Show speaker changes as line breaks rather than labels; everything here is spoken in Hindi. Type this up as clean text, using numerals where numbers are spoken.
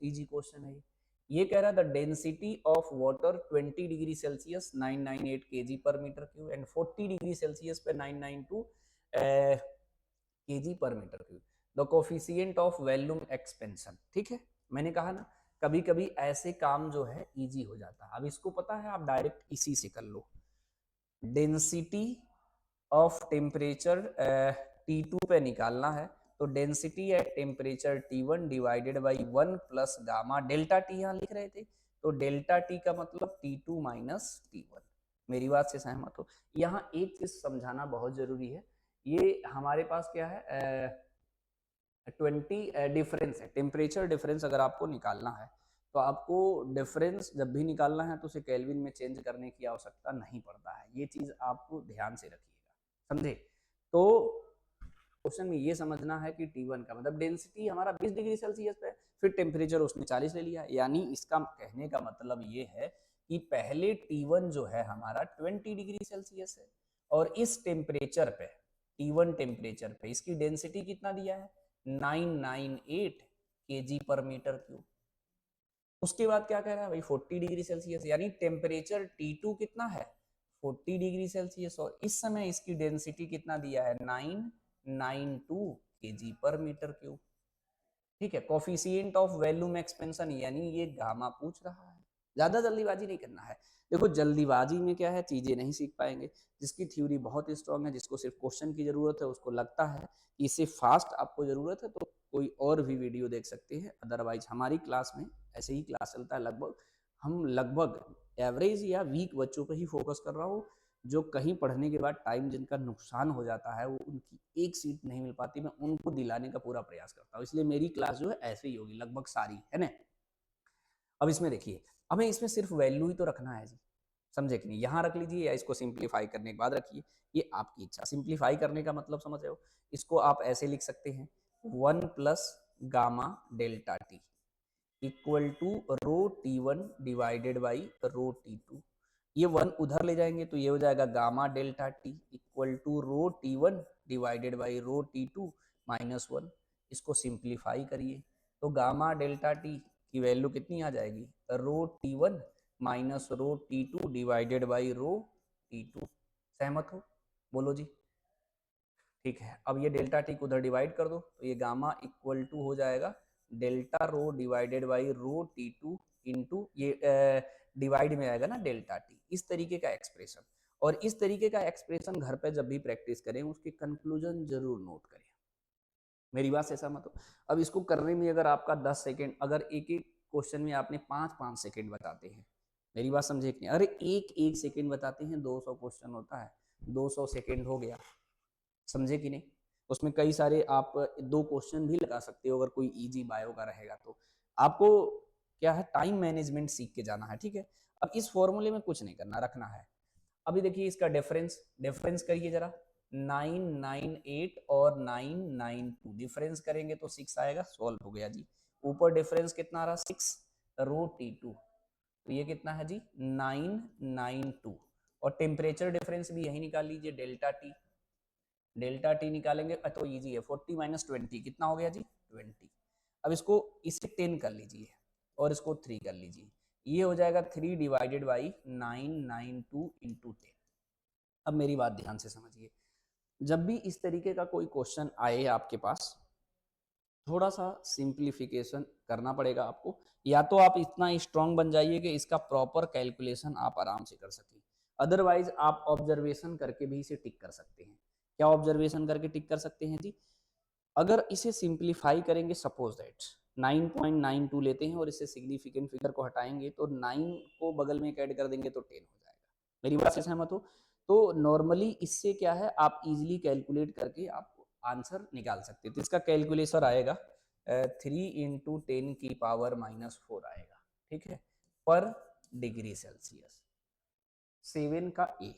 इजी क्वेश्चन है ये कह रहा है the density of water 20 degree Celsius 998 KG per metre cube and 40 degree Celsius पे 992 KG per metre cube, the coefficient of volume expansion. ठीक है, मैंने कहा ना कभी कभी ऐसे काम जो है इजी हो जाता है। अब इसको पता है, आप डायरेक्ट इसी से कर लो। डेंसिटी ऑफ टेम्परेचर T2 पे निकालना है, तो density at temperature T1 divided by 1 plus gamma delta T यहाँ लिख रहे थे, तो डेल्टा टी का मतलब T2 माइनस T1। मेरी बात से सहमत हो? यहाँ एक चीज समझाना बहुत जरूरी है, ये हमारे पास क्या है 20 डिफरेंस है, टेम्परेचर डिफरेंस अगर आपको निकालना है तो आपको डिफरेंस जब भी निकालना है तो उसे केल्विन में चेंज करने की आवश्यकता नहीं पड़ता है। ये चीज आपको ध्यान से रखिएगा, समझे? तो क्वेश्चन में ये समझना है कि T1 का मतलब डेंसिटी हमारा 20 डिग्री सेल्सियस पे, फिर टेम्परेचर उसने 40 ले लिया, यानी इसका कहने का मतलब ये है कि पहले T1 जो है हमारा 20 डिग्री सेल्सियस है और इस टेम्परेचर पे T1 टेम्परेचर पे इसकी डेंसिटी कितना दिया है 998 केजी पर मीटर क्यूब। उसके बाद क्या कह रहा है भाई 40 डिग्री सेल्सियस, यानी टेम्परेचर T2 कितना है 40 डिग्री सेल्सियस और इस समय इसकी डेंसिटी कितना दिया है 992 केजी पर मीटर क्यूब। ठीक है, कोफिशिएंट ऑफ वॉल्यूम एक्सपेंशन यानी ये गामा पूछ रहा है। ज्यादा जल्दीबाजी नहीं करना है। देखो जल्दीबाजी में क्या है, चीजें नहीं सीख पाएंगे। जिसकी थ्योरी बहुत स्ट्रांग है, जिसको सिर्फ क्वेश्चन की जरूरत है, उसको लगता है कि इसे फास्ट आपको जरूरत है तो कोई और भी वीडियो देख सकते हैं। अदरवाइज हमारी क्लास में ऐसे ही क्लास चलता है लगभग, हम लगभग एवरेज या वीक बच्चों पर ही फोकस कर रहा हूँ, जो कहीं पढ़ने के बाद टाइम जिनका नुकसान हो जाता है, वो उनकी एक सीट नहीं मिल पाती, मैं उनको दिलाने का पूरा प्रयास करता हूँ। इसलिए मेरी क्लास जो है ऐसे ही होगी लगभग सारी, है ना? अब इसमें देखिए, हमें इसमें सिर्फ वैल्यू ही तो रखना है जी, समझे कि नहीं? यहाँ रख लीजिए या इसको सिंप्लीफाई करने के बाद रखिए, ये आपकी इच्छा। सिंप्लीफाई करने का मतलब समझ रहे हो? इसको आप ऐसे लिख सकते हैं 1 plus gamma delta t equal to rho T1 divided by rho T2। ये 1 उधर ले जाएंगे तो ये हो जाएगा gamma delta t equal to rho T1 divided by rho T2 minus 1। इसको सिंप्लीफाई करिए तो गामा डेल्टा टी की वैल्यू कितनी आ जाएगी rho T1 minus rho T2 divided by rho T2। सहमत हो? बोलो जी। ठीक है, अब ये डेल्टा टी को उधर डिवाइड कर दो तो ये गामा इक्वल टू हो जाएगा delta rho divided by rho T2 into ये डिवाइड में आएगा ना डेल्टा टी। इस तरीके का एक्सप्रेशन, और इस तरीके का एक्सप्रेशन घर पे जब भी प्रैक्टिस करें उसके कंक्लूजन जरूर नोट करें। मेरी बात से सहमत हो? अब इसको करने में अगर आपका 10 सेकेंड, अगर एक एक क्वेश्चन में आपने 5-5 सेकेंड बताते हैं, मेरी बात समझे कि नहीं? अरे एक एक सेकेंड बताते हैं, 200 क्वेश्चन होता है, 200 सेकेंड हो गया, समझे कि नहीं? उसमें कई सारे आप 2 क्वेश्चन भी लगा सकते हो अगर कोई इजी बायो का रहेगा तो। आपको क्या है, टाइम मैनेजमेंट सीख के जाना है। ठीक है, अब इस फॉर्मूले में कुछ नहीं करना, रखना है। अभी देखिए इसका डिफरेंस, डिफरेंस करिए जरा। 998 और 992 डिफरेंस करेंगे तो 6 आएगा, सॉल्व हो गया जी। ऊपर डिफरेंस कितना आ रहा 6 रो T2, तो ये कितना है जी 992। और टेम्परेचर डिफरेंस भी यही निकाल लीजिए डेल्टा टी, डेल्टा टी निकालेंगे तो इजी है 40 माइनस 20 कितना हो गया जी 20। अब इसको इसे 10 कर लीजिए और इसको 3 कर लीजिए, ये हो जाएगा 3 डिवाइडेड बाई 992 इंटू 10। अब मेरी बात ध्यान से समझिए, जब भी इस तरीके का कोई क्वेश्चन आए आपके पास, थोड़ा सा सिंप्लीफिकेशन करना पड़ेगा आपको, या तो आप इतना स्ट्रांग बन जाइए कि इसका प्रॉपर कैलकुलेशन आप आराम से कर सकें। अदरवाइज आप ऑब्जर्वेशन करके भी इसे टिक कर सकते हैं। क्या ऑब्जर्वेशन करके टिक कर सकते हैं जी? अगर इसे सिंप्लीफाई करेंगे, सपोज दैट 9.92 लेते हैं और इससे सिग्निफिकेंट फिगर को हटाएंगे तो 9 को बगल में ऐड कर देंगे तो 10 हो जाएगा। मेरी बात से सहमत हो? तो नॉर्मली इससे क्या है, आप इजीली कैलकुलेट करके आप आंसर निकाल सकते हैं। तो इसका कैलकुलेशन आएगा 3 इंटू 10 की पावर माइनस 4 आएगा। ठीक है, पर डिग्री सेल्सियस 7 का ए